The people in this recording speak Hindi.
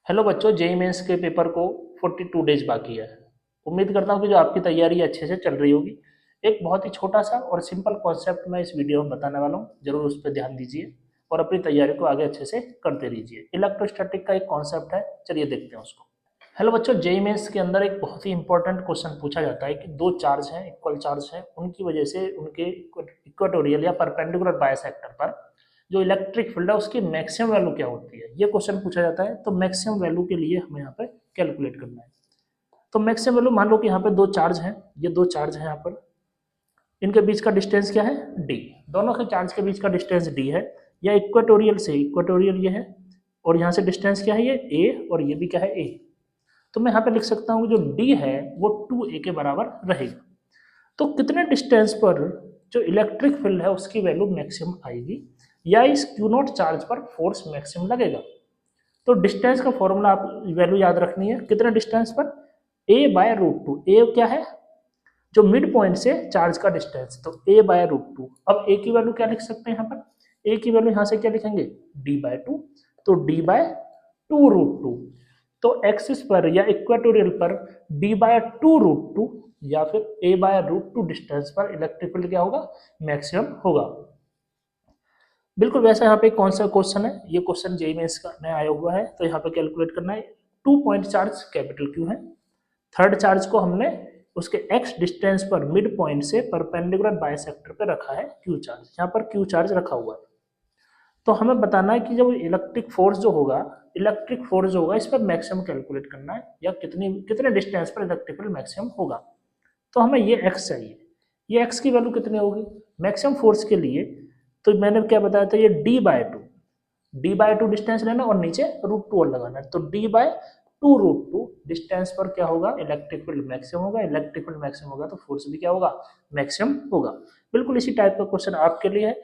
हेलो बच्चों, जेई मेंस के पेपर को 42 डेज बाकी है। उम्मीद करता हूँ कि जो आपकी तैयारी अच्छे से चल रही होगी। एक बहुत ही छोटा सा और सिंपल कॉन्सेप्ट मैं इस वीडियो में बताने वाला हूँ, जरूर उस पर ध्यान दीजिए और अपनी तैयारी को आगे अच्छे से करते रहिए। इलेक्ट्रोस्टैटिक का एक कॉन्सेप्ट है, चलिए देखते हैं उसको। हेलो बच्चों, जेई मेंस के अंदर एक बहुत ही इंपॉर्टेंट क्वेश्चन पूछा जाता है कि दो चार्ज हैं, इक्वल चार्ज हैं, उनकी वजह से उनके इक्वेटोरियल या परपेंडिकुलर बायसेक्टर पर जो इलेक्ट्रिक फील्ड है उसकी मैक्सिमम वैल्यू क्या होती है, ये क्वेश्चन पूछा जाता है। तो मैक्सिमम वैल्यू के लिए हमें यहाँ पे कैलकुलेट करना है। तो मैक्सिमम वैल्यू मान लो कि यहाँ पे दो चार्ज हैं, ये दो चार्ज हैं यहाँ पर, इनके बीच का डिस्टेंस क्या है, डी। दोनों के चार्ज के बीच का डिस्टेंस डी है, या इक्वेटोरियल से इक्वेटोरियल ये है, और यहाँ से डिस्टेंस क्या है, ये ए, और ये भी क्या है, ए। तो मैं यहाँ पे लिख सकता हूँ जो डी है वो 2a के बराबर रहेगा। तो कितने डिस्टेंस पर जो इलेक्ट्रिक फील्ड है उसकी वैल्यू मैक्सिमम आएगी, या इस क्यू नॉट चार्ज पर फोर्स मैक्सिमम लगेगा। तो डिस्टेंस का फॉर्मूला आप वैल्यू याद रखनी है, कितने डिस्टेंस पर, ए बाय रूट टू। ए क्या है, जो मिड पॉइंट से चार्ज का डिस्टेंस, तो ए बाय रूट टू। अब ए की वैल्यू क्या लिख सकते हैं यहाँ पर, ए की वैल्यू यहाँ से क्या लिखेंगे, डी बाय टू। तो d by two root two. तो एक्सिस पर या इक्वेटोरियल पर d by two root two या फिर a by root two distance पर इलेक्ट्रिक फील्ड क्या होगा, मैक्सिमम होगा। बिल्कुल वैसा यहाँ पे कौन सा क्वेश्चन है, ये क्वेश्चन जेईई मेंस का में आया हुआ है। तो यहाँ पे कैलकुलेट करना है। 2 पॉइंट चार्ज कैपिटल क्यू है, थर्ड चार्ज को हमने उसके एक्स डिस्टेंस पर मिड पॉइंट से परपेंडिकुलर बाइसेक्टर पे रखा है क्यू चार्ज, यहाँ पर क्यू चार्ज रखा हुआ है। तो हमें बताना है कि जब इलेक्ट्रिक फोर्स जो होगा इस पर मैक्सिमम कैलकुलेट करना है, या कितने डिस्टेंस पर इलेक्ट्रिक फील्ड मैक्सिमम होगा। तो हमें ये एक्स चाहिए, ये एक्स की वैल्यू कितनी होगी मैक्सिमम फोर्स के लिए। तो मैंने क्या बताया था, ये डी बाय टू डिस्टेंस लेना और नीचे रूट टू और लगाना है। तो d by two root two distance पर क्या होगा, इलेक्ट्रिक फील्ड मैक्सिमम होगा। इलेक्ट्रिक फील्ड मैक्सिमम होगा तो फोर्स भी क्या होगा, मैक्सिमम होगा। बिल्कुल इसी टाइप का क्वेश्चन आपके लिए है।